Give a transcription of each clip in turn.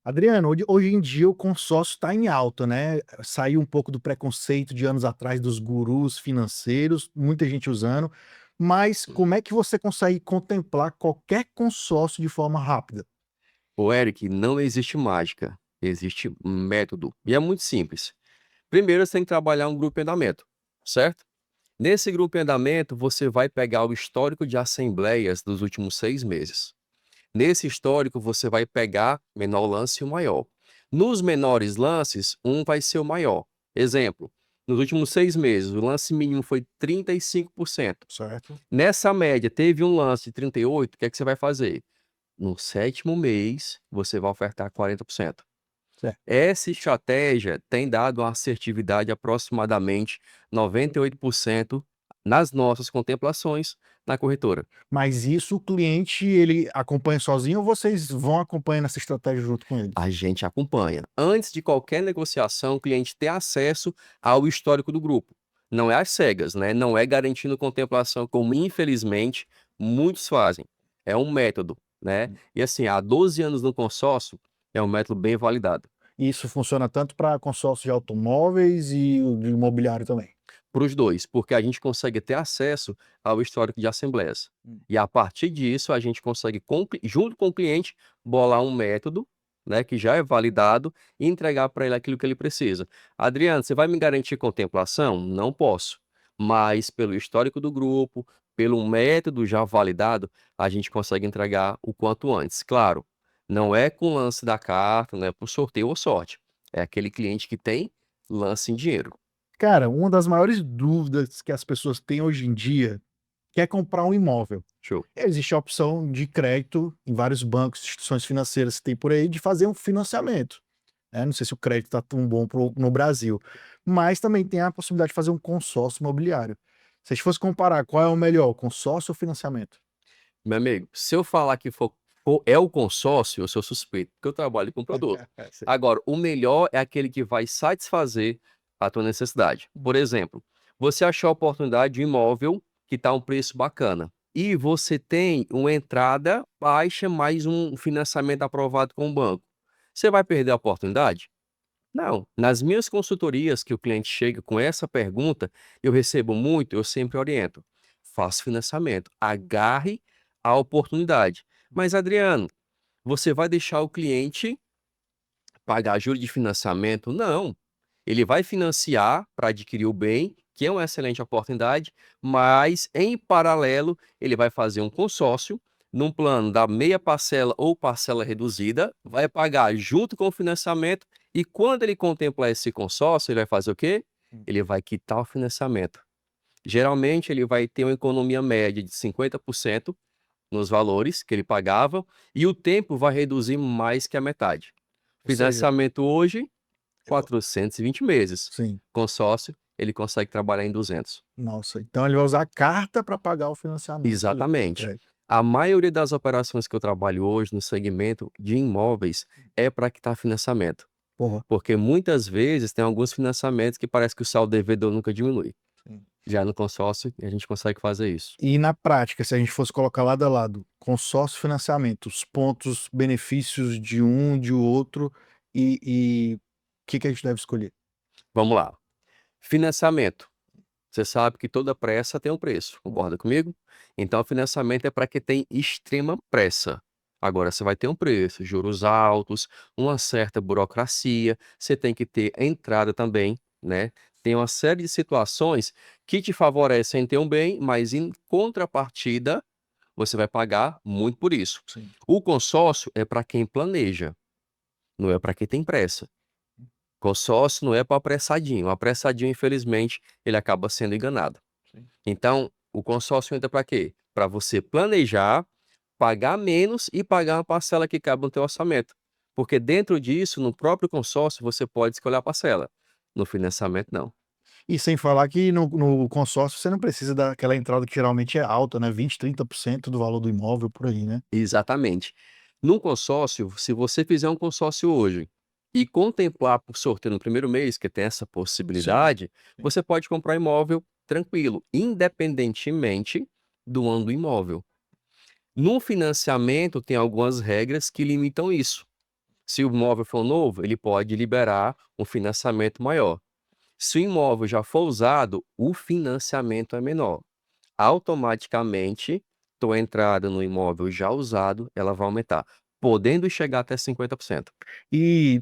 Adriano, hoje em dia o consórcio está em alta, né? Saiu um pouco do preconceito de anos atrás dos gurus financeiros, muita gente usando, mas como é que você consegue contemplar qualquer consórcio de forma rápida? Ô Eric, não existe mágica, existe método. E é muito simples. Primeiro, você tem que trabalhar um grupo em andamento, certo? Nesse grupo em andamento, você vai pegar o histórico de assembleias dos últimos 6 meses. Nesse histórico, você vai pegar menor lance e o maior. Nos menores lances, um vai ser o maior. Exemplo, nos últimos 6 meses, o lance mínimo foi 35%. Certo? Nessa média, teve um lance de 38%, o que é que você vai fazer? No sétimo mês, você vai ofertar 40%. Certo. Essa estratégia tem dado uma assertividade aproximadamente 98% nas nossas contemplações na corretora. Mas isso o cliente ele acompanha sozinho ou vocês vão acompanhando essa estratégia junto com ele? A gente acompanha. Antes de qualquer negociação, o cliente tem acesso ao histórico do grupo. Não é às cegas, né? Não é garantindo contemplação, como infelizmente muitos fazem. É um método, né? E assim, há 12 anos no consórcio, é um método bem validado. Isso funciona tanto para consórcio de automóveis e o de imobiliário também. Para os dois, porque a gente consegue ter acesso ao histórico de assembleias. Hum. E a partir disso, a gente consegue, junto com o cliente, bolar um método, né, que já é validado e entregar para ele aquilo que ele precisa. Adriano, você vai me garantir contemplação? Não posso. Mas pelo histórico do grupo, pelo método já validado, a gente consegue entregar o quanto antes. Claro, não é com o lance da carta, não é por sorteio ou sorte. É aquele cliente que tem lance em dinheiro. Cara, uma das maiores dúvidas que as pessoas têm hoje em dia quer comprar um imóvel. Show. Existe a opção de crédito em vários bancos, instituições financeiras que tem por aí, de fazer um financiamento, né. Não sei se o crédito está tão bom no Brasil, mas também tem a possibilidade de fazer um consórcio imobiliário. Se a gente fosse comparar qual é o melhor, consórcio ou financiamento? Meu amigo, se eu falar que é o consórcio, eu sou suspeito, porque eu trabalho com produto. Sim. Agora, o melhor é aquele que vai satisfazer a tua necessidade. Por exemplo, você achou a oportunidade de um imóvel que está um preço bacana e você tem uma entrada baixa mais um financiamento aprovado com o banco. Você vai perder a oportunidade? Não. Nas minhas consultorias que o cliente chega com essa pergunta, eu recebo muito, eu sempre oriento. Faça financiamento, agarre a oportunidade. Mas, Adriano, você vai deixar o cliente pagar juros de financiamento? Não. Ele vai financiar para adquirir o bem, que é uma excelente oportunidade, mas em paralelo, ele vai fazer um consórcio num plano da meia parcela ou parcela reduzida, vai pagar junto com o financiamento e quando ele contemplar esse consórcio, ele vai fazer o quê? Ele vai quitar o financiamento. Geralmente, ele vai ter uma economia média de 50% nos valores que ele pagava e o tempo vai reduzir mais que a metade. Ou seja, Financiamento hoje, 420 meses. sim, Consórcio, ele consegue trabalhar em 200. nossa, então ele vai usar a carta para pagar o financiamento ali, o Exatamente. crédito. A maioria das operações que eu trabalho hoje no segmento de imóveis é para quitar financiamento, Porra, porque muitas vezes tem alguns financiamentos que parece que o saldo devedor nunca diminui. sim. Já no consórcio, a gente consegue fazer isso. E na prática, se a gente fosse colocar lado a lado, consórcio e financiamento, os pontos, benefícios de um, de outro e o que a gente deve escolher? Vamos lá. Financiamento. Você sabe que toda pressa tem um preço, concorda comigo? Então, o financiamento é para quem tem extrema pressa. Agora, você vai ter um preço, juros altos, uma certa burocracia, você tem que ter entrada também, né? Tem uma série de situações que te favorecem ter um bem, mas em contrapartida, você vai pagar muito por isso. Sim. O consórcio é para quem planeja, não é para quem tem pressa. Consórcio não é para apressadinho. O apressadinho, infelizmente, ele acaba sendo enganado. Sim. Então, o consórcio entra para quê? Para você planejar, pagar menos e pagar uma parcela que cabe no teu orçamento. Porque dentro disso, no próprio consórcio, você pode escolher a parcela. No financiamento, não. E sem falar que no consórcio você não precisa daquela entrada que geralmente é alta, né, 20, 30% do valor do imóvel, por aí, né. Exatamente. Num consórcio, se você fizer um consórcio hoje e contemplar por sorteio no primeiro mês, que tem essa Sim, possibilidade, sim. você pode comprar imóvel tranquilo, independentemente do ano do imóvel. No financiamento, tem algumas regras que limitam isso. Se o imóvel for novo, ele pode liberar um financiamento maior. Se o imóvel já for usado, o financiamento é menor. Automaticamente, tua entrada no imóvel já usado, ela vai aumentar, podendo chegar até 50%. E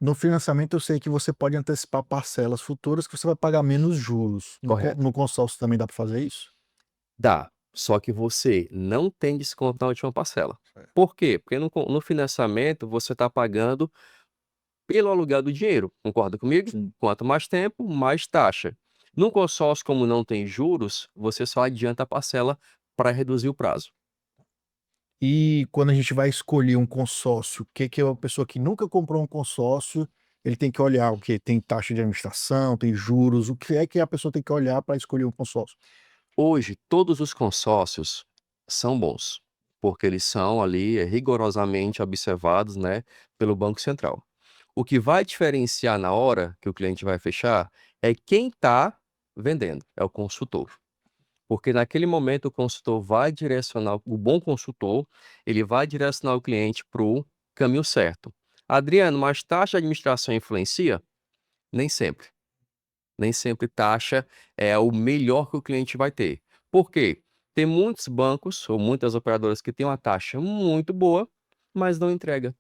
no financiamento eu sei que você pode antecipar parcelas futuras que você vai pagar menos juros. Correto. No consórcio também dá para fazer isso? Dá, só que você não tem desconto na última parcela. É. Por quê? Porque no financiamento você está pagando pelo aluguel do dinheiro, concorda comigo? Sim. Quanto mais tempo, mais taxa. No consórcio, como não tem juros, você só adianta a parcela para reduzir o prazo. E quando a gente vai escolher um consórcio, o que que é uma pessoa que nunca comprou um consórcio, ele tem que olhar o quê? Tem taxa de administração, tem juros, o que é que a pessoa tem que olhar para escolher um consórcio? Hoje, todos os consórcios são bons, porque eles são ali rigorosamente observados, né, pelo Banco Central. O que vai diferenciar na hora que o cliente vai fechar é quem está vendendo, é o consultor. Porque naquele momento o consultor vai direcionar, o bom consultor, ele vai direcionar o cliente para o caminho certo. Adriano, mas taxa de administração influencia? Nem sempre. Nem sempre taxa é o melhor que o cliente vai ter. Por quê? Tem muitos bancos ou muitas operadoras que têm uma taxa muito boa, mas não entrega.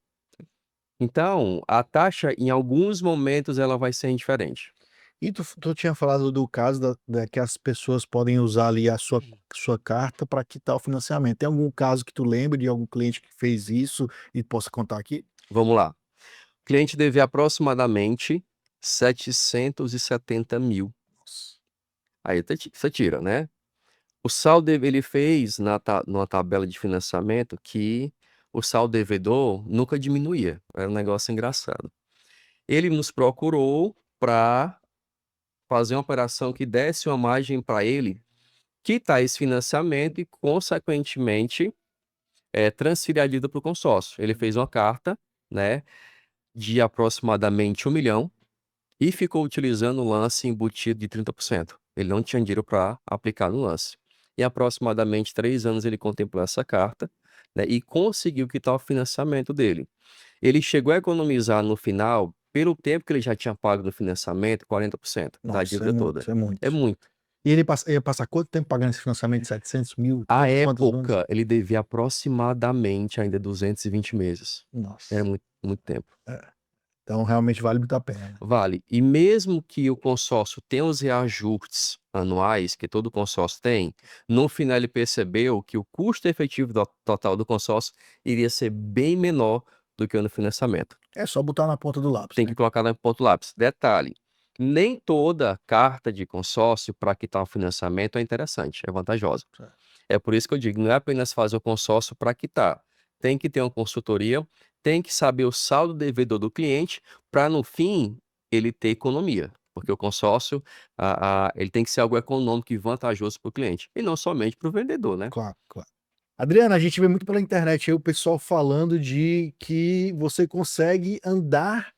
Então, a taxa, em alguns momentos, ela vai ser indiferente. E tu tinha falado do caso da que as pessoas podem usar ali a sua carta para quitar o financiamento. Tem algum caso que tu lembra de algum cliente que fez isso e possa contar aqui? Vamos lá. O cliente deve aproximadamente 770 mil. Nossa. Aí você tira, né? O saldo ele fez numa tabela de financiamento que o saldo devedor nunca diminuía. Era um negócio engraçado. Ele nos procurou para fazer uma operação que desse uma margem para ele quitar esse financiamento e, consequentemente, transferir a dívida para o consórcio. Ele fez uma carta, né, de aproximadamente 1 milhão e ficou utilizando o lance embutido de 30%. Ele não tinha dinheiro para aplicar no lance. Em aproximadamente 3 anos ele contemplou essa carta, né, e conseguiu quitar o financiamento dele. Ele chegou a economizar no final, pelo tempo que ele já tinha pago no financiamento, 40% da Nossa, é dívida toda. muito, é É muito. muito. E ele ia passar quanto tempo pagando esse financiamento de 700 mil? À Quantos anos? época, ele devia aproximadamente ainda 220 meses. Era Nossa. muito, muito tempo. É. Então realmente vale muito a pena, né? Vale. E mesmo que o consórcio tenha os reajustes anuais, que todo consórcio tem, no final ele percebeu que o custo efetivo total do consórcio iria ser bem menor do que o no financiamento. É só botar na ponta do lápis, Tem né? que colocar no ponto lápis. Detalhe, nem toda carta de consórcio para quitar o financiamento é interessante, é vantajosa. Certo. É por isso que eu digo, não é apenas fazer o consórcio para quitar. Tem que ter uma consultoria, tem que saber o saldo devedor do cliente para, no fim, ele ter economia. Porque o consórcio, ele tem que ser algo econômico e vantajoso para o cliente. E não somente para o vendedor, né? Claro, claro. Adriana, a gente vê muito pela internet aí o pessoal falando de que você consegue andar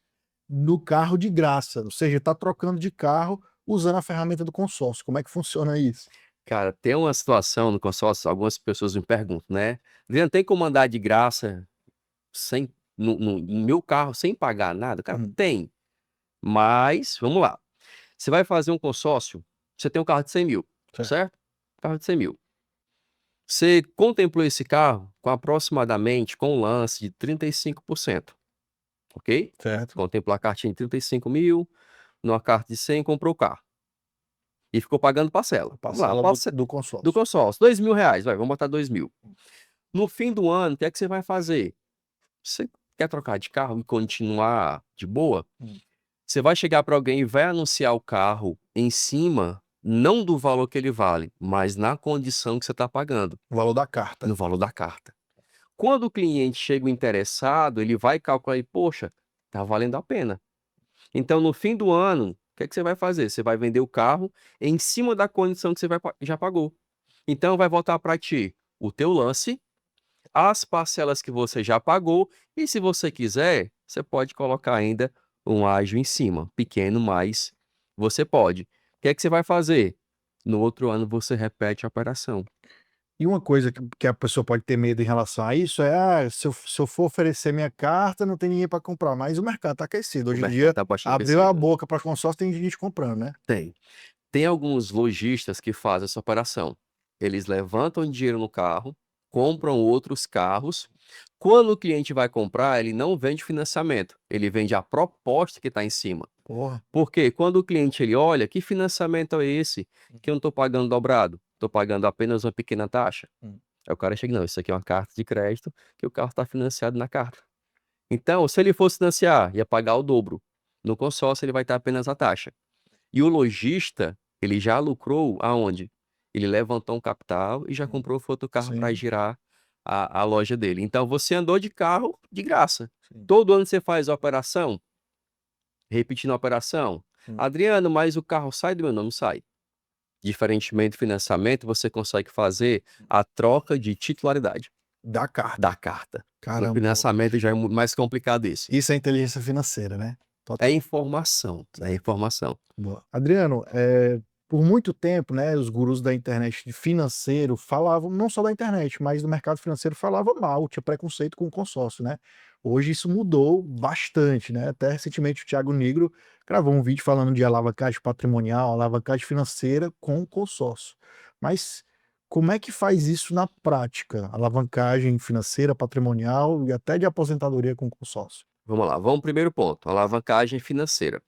no carro de graça, ou seja, tá trocando de carro usando a ferramenta do consórcio. Como é que funciona isso? Cara, tem uma situação no consórcio, algumas pessoas me perguntam, né? Adriano, tem como andar de graça sem, no meu carro sem pagar nada? Cara, Uhum. tem. Mas, vamos lá. Você vai fazer um consórcio, você tem um carro de 100 mil, Certo, certo? Carro de 100 mil. Você contemplou esse carro com aproximadamente, com um lance de 35%, ok? certo. Contemplou a cartinha de 35 mil, numa carta de 100, comprou o carro. E ficou pagando parcela. Vamos lá, Parcela do do consórcio. consórcio, R$ 2.000, vai, vamos botar 2.000. No fim do ano, o que é que você vai fazer? Você quer trocar de carro e continuar de boa? Hum. Você vai chegar para alguém e vai anunciar o carro em cima, não do valor que ele vale, mas na condição que você está pagando, O valor da carta. no valor da carta. Quando o cliente chega interessado, ele vai calcular e, poxa, tá valendo a pena. Então, no fim do ano, o que é que você vai fazer? Você vai vender o carro em cima da condição que você já pagou. Então, vai voltar para ti o teu lance, as parcelas que você já pagou, e se você quiser, você pode colocar ainda um ágio em cima, pequeno, mas você pode. O que é que você vai fazer? No outro ano você repete a operação. E uma coisa que a pessoa pode ter medo em relação a isso se eu for oferecer minha carta, não tem ninguém para comprar. Mas o mercado está aquecido. O Hoje em mercado dia, está bastante abriu a aquecido. boca para consórcio, tem gente comprando, né? Tem. Tem alguns lojistas que fazem essa operação. Eles levantam dinheiro no carro, compram outros carros. Quando o cliente vai comprar, ele não vende financiamento, ele vende a proposta que está em cima. Porra. Porque quando o cliente ele olha, que financiamento é esse que eu não estou pagando dobrado? Estou pagando apenas uma pequena taxa. Hum. Aí o cara chega, não, isso aqui é uma carta de crédito que o carro está financiado na carta. Então, se ele fosse financiar, ia pagar o dobro. No consórcio, ele vai ter apenas a taxa. E o lojista, ele já lucrou aonde? Ele levantou um capital e já comprou outro carro para Sim, girar a loja dele. Então, você andou de carro de graça. sim. Todo ano você faz a operação, repetindo a operação. Hum. Adriano, mas o carro sai do meu nome? Sai. Diferentemente do financiamento, você consegue fazer a troca de titularidade Da carta. da carta. No Caramba. financiamento já é mais complicado isso. Isso é inteligência financeira, né? É Total. informação, é informação. Boa. Adriano, por muito tempo, né, os gurus da internet de financeiro falavam, não só da internet, mas do mercado financeiro falavam mal, tinha preconceito com o consórcio, né? Hoje isso mudou bastante, né? Até recentemente o Thiago Nigro gravou um vídeo falando de alavancagem patrimonial, alavancagem financeira com consórcio. Mas como é que faz isso na prática? Alavancagem financeira, patrimonial e até de aposentadoria com consórcio. Vamos lá, vamos ao primeiro ponto, alavancagem financeira. O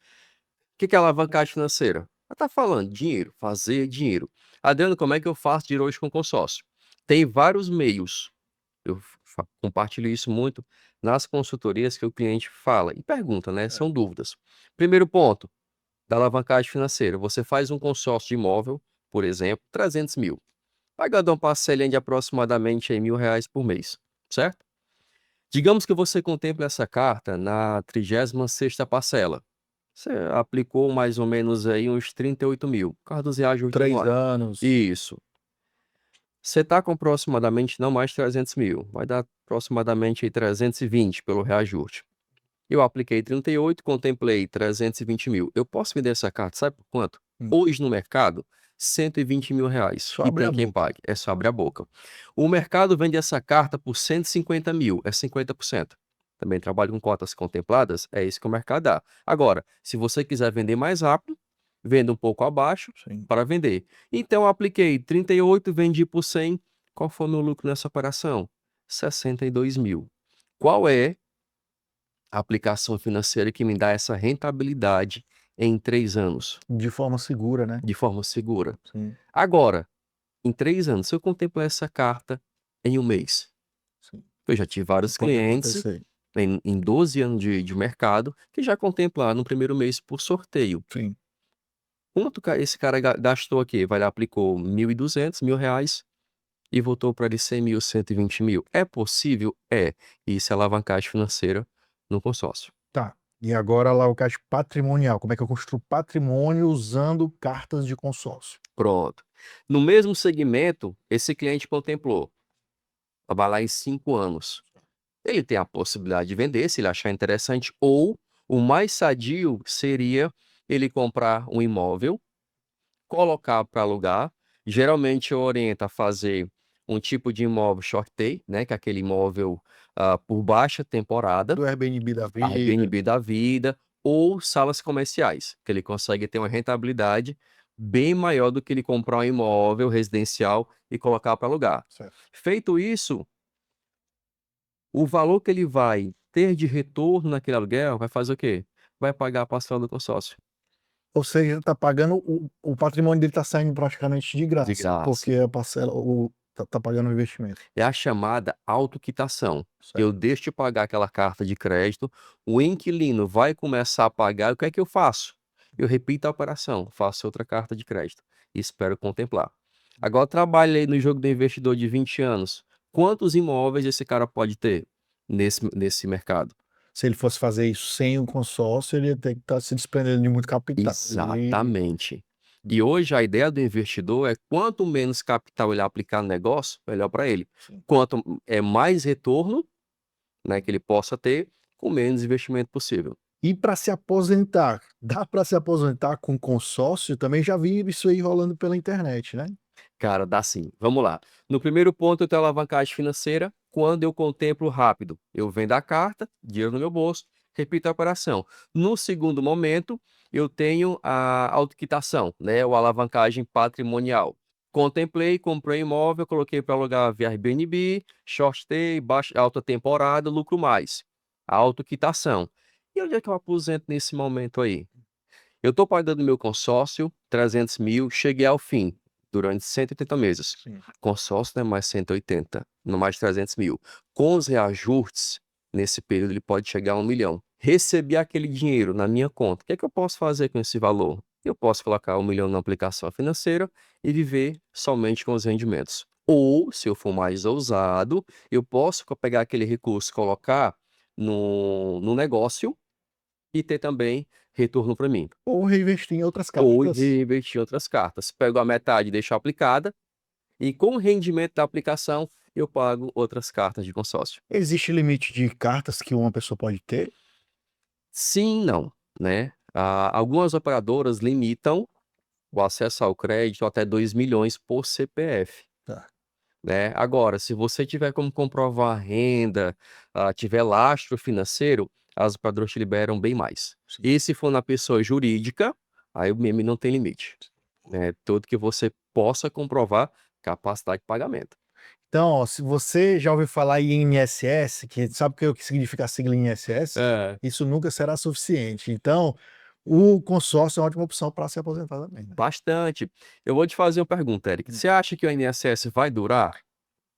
que que é alavancagem financeira? Ela tá falando dinheiro, fazer dinheiro. Adriano, como é que eu faço dinheiro hoje com consórcio? Tem vários meios. Eu compartilho isso muito nas consultorias que o cliente fala e pergunta, né? São dúvidas. Primeiro ponto da alavancagem financeira. Você faz um consórcio de imóvel, por exemplo, 300 mil. Pagando uma parcelinha de aproximadamente aí, R$ 1.000 por mês, certo? Digamos que você contemple essa carta na 36ª parcela. Você aplicou mais ou menos aí uns 38 mil. Por causa dos reajustes 3 anuais. anos. Isso. Você está com aproximadamente não mais 300 mil. Vai dar aproximadamente aí 320 pelo reajuste. Eu apliquei 38, contemplei 320 mil. Eu posso vender essa carta, sabe por quanto? Hum. Hoje no mercado, R$ 120 mil. Só E abrir tem a quem boca. pague. É só abrir a boca. O mercado vende essa carta por 150 mil. É 50%. Também trabalho com cotas contempladas. É isso que o mercado dá. Agora, se você quiser vender mais rápido, venda um pouco abaixo Sim. para vender. Então, eu apliquei 38, vendi por 100. Qual foi o meu lucro nessa operação? 62 mil. Qual é a aplicação financeira que me dá essa rentabilidade em 3 anos, De forma segura, né? de forma segura? Sim, Agora, em 3 anos, se eu contemplar essa carta em 1 mês, sim. eu já tive vários Pode clientes acontecer. em 12 anos de mercado que já contemplaram no primeiro mês por sorteio. Sim. Quanto esse cara gastou aqui? Vai lá, aplicou 1.200, R$ 1.000 e voltou para ele 100 mil, 120 mil. É possível? É. Isso é alavancagem financeira no consórcio. Tá. E agora lá o caixa patrimonial. Como é que eu construo patrimônio usando cartas de consórcio? Pronto. No mesmo segmento, esse cliente contemplou trabalhar em 5 anos. Ele tem a possibilidade de vender, se ele achar interessante, ou o mais sadio seria ele comprar um imóvel, colocar para alugar. Geralmente eu oriento a fazer um tipo de imóvel short stay, né, que é aquele imóvel por baixa temporada, Do Airbnb da vida. Airbnb da vida, ou salas comerciais, que ele consegue ter uma rentabilidade bem maior do que ele comprar um imóvel residencial e colocar para alugar. Certo. Feito isso, o valor que ele vai ter de retorno naquele aluguel vai fazer o quê? Vai pagar a parcela do consórcio. Ou seja, tá pagando o patrimônio dele tá saindo praticamente de De graça, graça. porque a parcela tá pagando o investimento. É a chamada autoquitação. Certo. Eu deixo de pagar aquela carta de crédito, o inquilino vai começar a pagar, o que é que eu faço? Eu repito a operação, faço outra carta de crédito e espero contemplar. Agora, trabalhei no jogo do investidor de 20 anos. Quantos imóveis esse cara pode ter nesse mercado? Se ele fosse fazer isso sem o consórcio, ele ia ter que estar se desprendendo de muito capital. Exatamente. E hoje a ideia do investidor é quanto menos capital ele aplicar no negócio, melhor para ele. Sim. Quanto é mais retorno, né, que ele possa ter, com menos investimento possível. E para se aposentar, dá para se aposentar com consórcio? Também já vi isso aí rolando pela internet, né? Cara, dá sim. Vamos lá. No primeiro ponto, eu tenho alavancagem financeira. Quando eu contemplo rápido, eu vendo a carta, dinheiro no meu bolso, repito a operação. No segundo momento, eu tenho a autoquitação, né? Ou alavancagem patrimonial. Contemplei, comprei imóvel, coloquei para alugar via Airbnb, short stay, baixa, alta temporada, lucro mais. A autoquitação. E onde é que eu aposento nesse momento aí? Eu estou pagando meu consórcio, 300 mil, cheguei ao fim, durante 180 meses. Sim. Consórcio não é mais 180, não mais 300 mil. Com os reajustes, nesse período ele pode chegar a 1 milhão. Recebi aquele dinheiro na minha conta. O que é que eu posso fazer com esse valor? Eu posso colocar 1 milhão na aplicação financeira e viver somente com os rendimentos. Ou, se eu for mais ousado, eu posso pegar aquele recurso, colocar no negócio e ter também retorno para mim. Ou reinvestir em outras Ou cartas. reinvestir em outras cartas. Pego a metade e deixo aplicada, e com o rendimento da aplicação, eu pago outras cartas de consórcio. Existe limite de cartas que uma pessoa pode ter? Sim e não, né? Algumas operadoras limitam o acesso ao crédito até 2 milhões por CPF, Tá. né? Agora, se você tiver como comprovar a renda, tiver lastro financeiro, as operadoras te liberam bem mais. Sim. E se for na pessoa jurídica, aí o meme não tem limite. Tudo que você possa comprovar capacidade de pagamento. Então, ó, se você já ouviu falar em INSS, que sabe o que significa a sigla INSS? É. Isso nunca será suficiente. Então, o consórcio é uma ótima opção para se aposentar também, né? Bastante. Eu vou te fazer uma pergunta, Eric. Você acha que o INSS vai durar?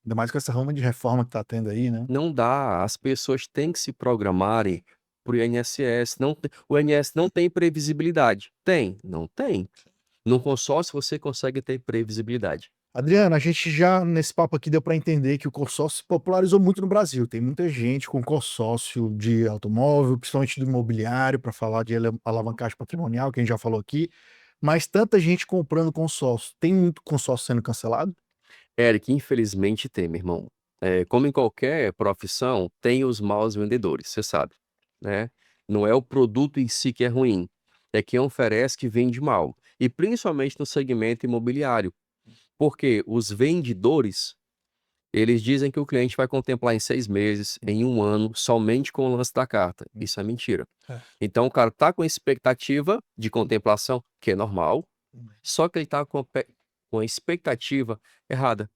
Ainda mais com essa rama de reforma que tá tendo aí, né? Não dá. As pessoas têm que se programarem para o INSS. Não, o INSS não tem previsibilidade. Tem? Não tem. No consórcio você consegue ter previsibilidade. Adriano, a gente já nesse papo aqui deu para entender que o consórcio se popularizou muito no Brasil. Tem muita gente com consórcio de automóvel, principalmente do imobiliário, para falar de alavancagem patrimonial, que a gente já falou aqui. Mas tanta gente comprando consórcio. Tem muito consórcio sendo cancelado? Eric, infelizmente tem, meu irmão. Como em qualquer profissão, tem os maus vendedores, você sabe, né? Não é o produto em si que é ruim, é quem oferece que vende mal. E principalmente no segmento imobiliário, porque os vendedores, eles dizem que o cliente vai contemplar em 6 meses, em 1 ano, somente com o lance da carta. Isso é mentira. É. Então o cara tá com expectativa de contemplação, que é normal, só que ele tá com a expectativa errada.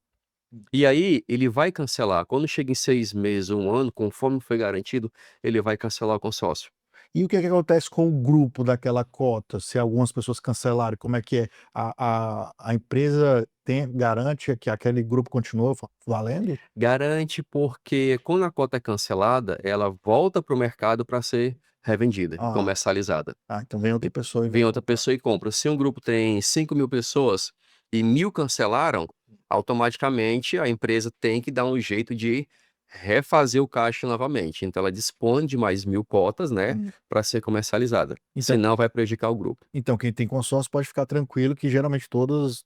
E aí, ele vai cancelar. Quando chega em 6 meses, 1 ano, conforme foi garantido, ele vai cancelar o consórcio. E o que é que acontece com o grupo daquela cota? Se algumas pessoas cancelaram, como é que é? A empresa garante que aquele grupo continua valendo? Garante porque quando a cota é cancelada, ela volta para o mercado para ser revendida, Ah, comercializada. então vem outra pessoa e Vem vai outra comprar. pessoa e compra. Se um grupo tem 5.000 pessoas e 1.000 cancelaram, automaticamente a empresa tem que dar um jeito de refazer o caixa novamente. Então ela dispõe de mais 1.000 cotas, né, Hum. para ser comercializada. Então, Senão vai prejudicar o grupo. então quem tem consórcio pode ficar tranquilo que geralmente todas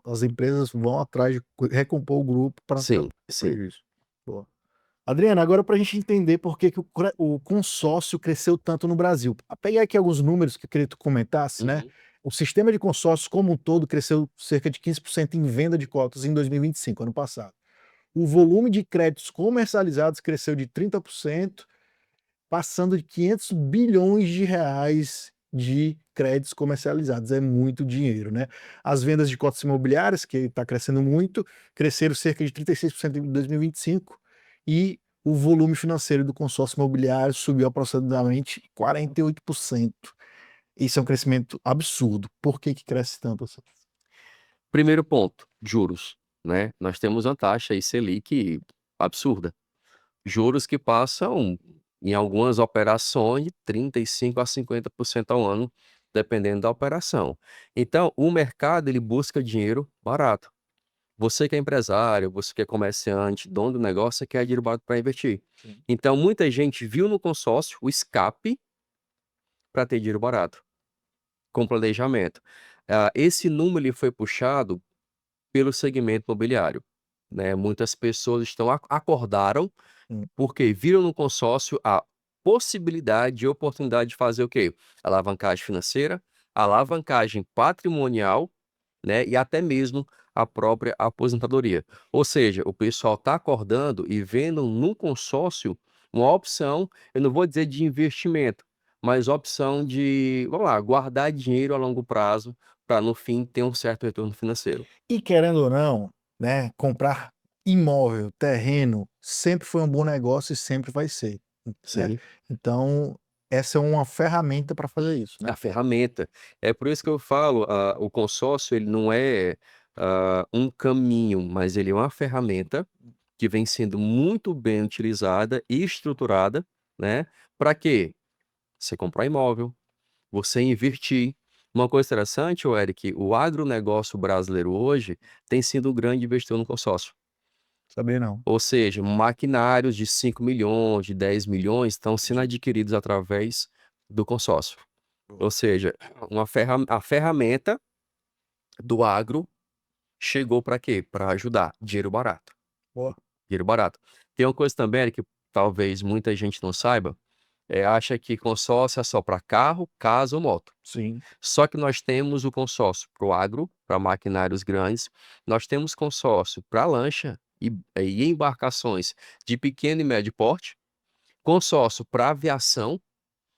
as empresas vão atrás de recompor o grupo para não ter Sim, sim. prejuízo. Boa. Adriana, agora para a gente entender por que que o consórcio cresceu tanto no Brasil. Peguei aqui alguns números que eu queria que tu comentasse, né? Uhum. O sistema de consórcios como um todo cresceu cerca de 15% em venda de cotas em 2025, ano passado. O volume de créditos comercializados cresceu de 30%, passando de 500 bilhões de reais de créditos comercializados. É muito dinheiro, né? As vendas de cotas imobiliárias, que está crescendo muito, cresceram cerca de 36% em 2025 e o volume financeiro do consórcio imobiliário subiu aproximadamente 48%. Isso é um crescimento absurdo. Por que que cresce tanto assim? Primeiro ponto, juros, né? Nós temos uma taxa aí Selic absurda. Juros que passam, em algumas operações, de 35 a 50% ao ano, dependendo da operação. Então, o mercado ele busca dinheiro barato. Você que é empresário, você que é comerciante, dono do negócio, você quer dinheiro barato para investir. Sim. Então, muita gente viu no consórcio o escape para ter dinheiro barato, com planejamento. Esse número ele foi puxado pelo segmento imobiliário, né? Muitas pessoas acordaram Hum. porque viram no consórcio a possibilidade e oportunidade de fazer o quê? Alavancagem financeira, alavancagem patrimonial, né? E até mesmo a própria aposentadoria. Ou seja, o pessoal está acordando e vendo no consórcio uma opção, eu não vou dizer de investimento, mas opção de, vamos lá, guardar dinheiro a longo prazo para no fim ter um certo retorno financeiro. E querendo ou não, né, comprar imóvel, terreno, sempre foi um bom negócio e sempre vai ser, né. Sim. Então, essa é uma ferramenta para fazer isso, né. A ferramenta. É por isso que eu falo, o consórcio ele não é, um caminho, mas ele é uma ferramenta que vem sendo muito bem utilizada e estruturada, né, para quê? Você comprar imóvel, você investir. Uma coisa interessante, Eric, o agronegócio brasileiro hoje tem sido um grande investidor no consórcio. Sabia não. Ou seja, maquinários de 5 milhões, de 10 milhões estão sendo adquiridos através do consórcio. Ou seja, a ferramenta do agro chegou para quê? Para ajudar, dinheiro barato, Boa. dinheiro barato. Tem uma coisa também que talvez muita gente não saiba, acha que consórcio é só para carro, casa ou moto. Sim. Só que nós temos o consórcio para o agro, para maquinários grandes, nós temos consórcio para lancha e embarcações de pequeno e médio porte, consórcio para aviação,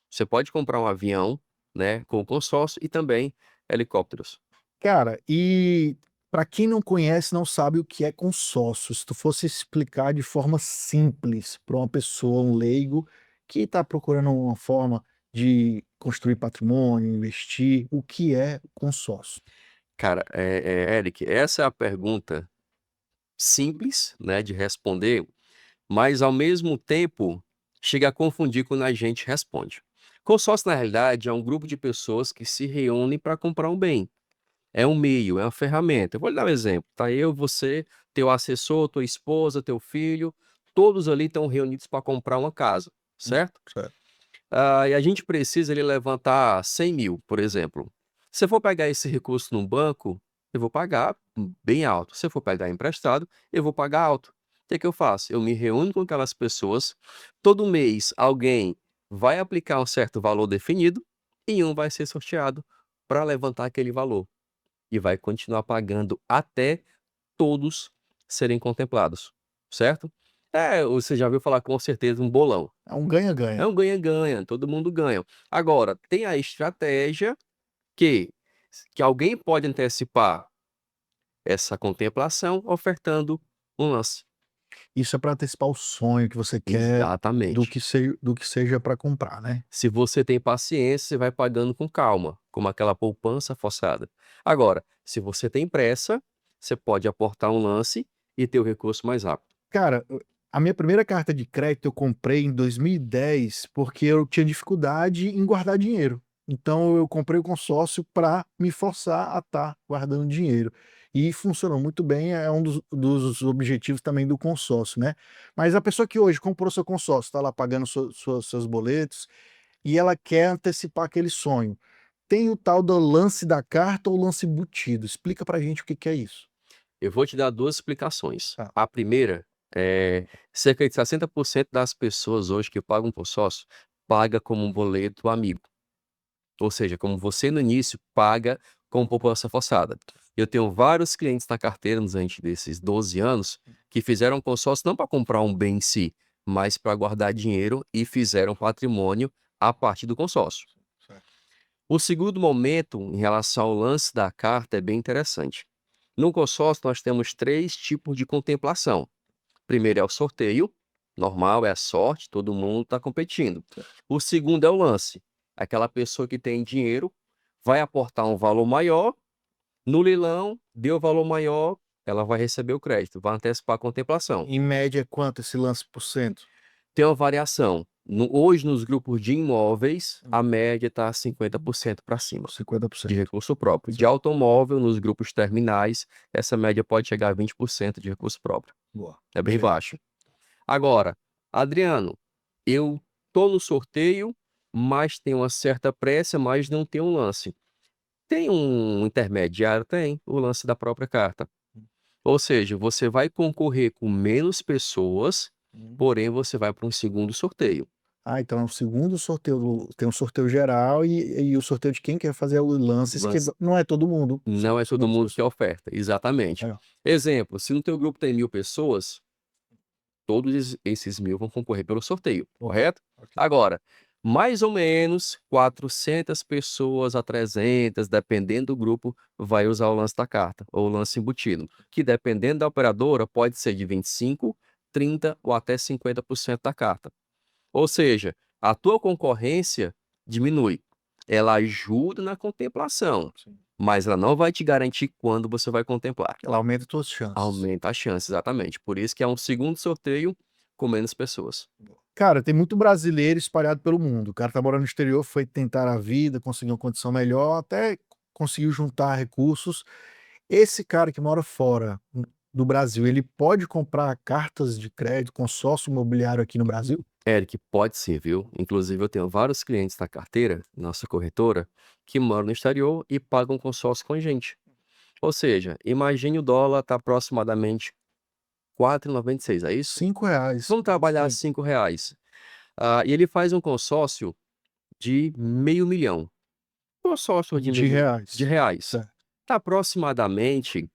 você pode comprar um avião, né, com consórcio e também helicópteros. Cara, e para quem não conhece, não sabe o que é consórcio, se tu fosse explicar de forma simples para uma pessoa, um leigo, que está procurando uma forma de construir patrimônio, investir, o que é consórcio? Cara, Eric, essa é a pergunta simples, né, de responder, mas ao mesmo tempo chega a confundir quando a gente responde. Consórcio, na realidade, é um grupo de pessoas que se reúnem para comprar um bem. É um meio, é uma ferramenta. Eu vou lhe dar um exemplo, tá? Eu, você, teu assessor, tua esposa, teu filho, todos ali estão reunidos para comprar uma casa, certo? Certo. E a gente precisa ele levantar 100 mil, por exemplo. Se eu for pegar esse recurso num banco, eu vou pagar bem alto. Se eu for pegar emprestado, eu vou pagar alto. O que é que eu faço? Eu me reúno com aquelas pessoas, todo mês alguém vai aplicar um certo valor definido e um vai ser sorteado para levantar aquele valor e vai continuar pagando até todos serem contemplados, certo? Você já ouviu falar com certeza um bolão. É um É ganha-ganha. um ganha-ganha, todo mundo ganha. Agora, tem a estratégia que alguém pode antecipar essa contemplação ofertando um lance. Isso é para antecipar o sonho que você quer Exatamente. do que seja para comprar, né. Se você tem paciência, você vai pagando com calma, como aquela poupança forçada. Agora, se você tem pressa, você pode aportar um lance e ter o recurso mais rápido. Cara, a minha primeira carta de crédito eu comprei em 2010, porque eu tinha dificuldade em guardar dinheiro. Então eu comprei o consórcio para me forçar a estar guardando dinheiro. E funcionou muito bem, é um dos objetivos também do consórcio, né. Mas a pessoa que hoje comprou seu consórcio, está lá pagando seus boletos, e ela quer antecipar aquele sonho. Tem o tal do lance da carta ou lance embutido, explica pra gente o que que é isso. Eu vou te dar duas explicações. Tá. A primeira é cerca de 60% das pessoas hoje que pagam consórcio paga como um boleto amigo. Ou seja, como você no início paga com poupança forçada. Eu tenho vários clientes na carteira nos antes desses 12 anos que fizeram consórcio não para comprar um bem em si, mas para guardar dinheiro e fizeram patrimônio a partir do consórcio. Certo. O segundo momento, em relação ao lance da carta, é bem interessante. No consórcio, nós temos três tipos de contemplação. Primeiro é o sorteio, normal, é a sorte, todo mundo está competindo. O segundo é o lance. Aquela pessoa que tem dinheiro vai aportar um valor maior, no leilão, deu valor maior, ela vai receber o crédito, vai antecipar a contemplação. Em média, quanto esse lance por cento? Tem uma variação. Hoje, nos grupos de imóveis, a média está 50% para cima de 50%. recurso próprio. De Certo. automóvel, nos grupos terminais, essa média pode chegar a 20% de recurso próprio. Boa. É bem Perfeito. baixo. Agora, Adriano, eu tô no sorteio, mas tenho uma certa pressa, mas não tenho um lance. Tem um intermediário? Tem, o lance da própria carta. Ou seja, você vai concorrer com menos pessoas, Hum. porém você vai para um segundo sorteio. Ah, então é o segundo sorteio tem um sorteio geral e o sorteio de quem quer fazer o lances, que Lance. não é todo mundo. Não é todo Segundo mundo que sorteio. oferta, exatamente. Legal. Exemplo, se no teu grupo tem 1000 pessoas, todos esses 1000 vão concorrer pelo sorteio, correto? Ok. Agora, mais ou menos 400 pessoas a 300, dependendo do grupo, vai usar o lance da carta, ou o lance embutido, que dependendo da operadora pode ser de 25, 30 ou até 50% da carta. Ou seja, a tua concorrência diminui. Ela ajuda na contemplação, Sim. mas ela não vai te garantir quando você vai contemplar. Ela aumenta as tuas chances. Aumenta a chance, exatamente. Por isso que é um segundo sorteio com menos pessoas. Cara, tem muito brasileiro espalhado pelo mundo. O cara tá morando no exterior, foi tentar a vida, conseguiu uma condição melhor, até conseguiu juntar recursos. Esse cara que mora fora do Brasil, ele pode comprar cartas de crédito, consórcio imobiliário aqui no Brasil? Eric, pode ser, viu? Inclusive, eu tenho vários clientes na carteira, nossa corretora, que moram no exterior e pagam consórcio com a gente. Ou seja, imagine o dólar tá aproximadamente 4,96, é isso? R$ 5. Vamos trabalhar Sim. R$ 5. E ele faz um consórcio de R$ 500 mil. Consórcio de De de reais. reais. Certo. Tá aproximadamente,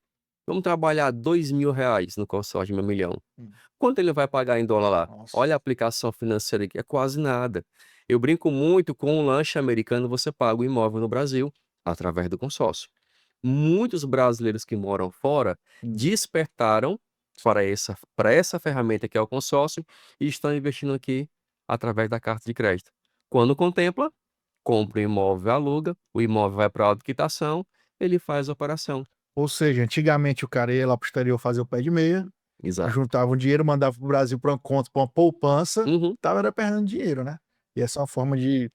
vamos trabalhar R$ 2.000 no consórcio de 1 milhão. Hum. Quanto ele vai pagar em dólar lá? Nossa. Olha a aplicação financeira aqui, é quase nada. Eu brinco muito com o lanche americano, você paga o imóvel no Brasil através do consórcio. Muitos brasileiros que moram fora Hum. despertaram para essa ferramenta que é o consórcio e estão investindo aqui através da carta de crédito. Quando contempla, compra o imóvel, aluga, o imóvel vai para a autoquitação, ele faz a operação. Ou seja, antigamente o cara ia lá para o exterior fazer o pé de meia, Exato. juntava um dinheiro, mandava para o Brasil para uma conta, para uma poupança, Uhum. tava era perdendo dinheiro, né. E essa é uma forma de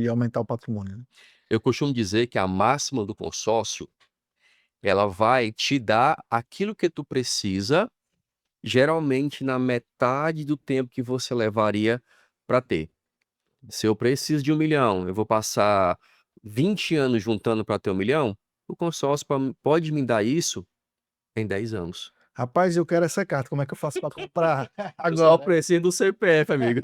aumentar o patrimônio, né. Eu costumo dizer que a máxima do consórcio, ela vai te dar aquilo que tu precisa, geralmente na metade do tempo que você levaria para ter. Se eu preciso de 1 milhão, eu vou passar 20 anos juntando para ter 1 milhão, o consórcio pode me dar isso em 10 anos. "Rapaz, eu quero essa carta, como é que eu faço para comprar Eu só agora?" preciso do CPF, amigo.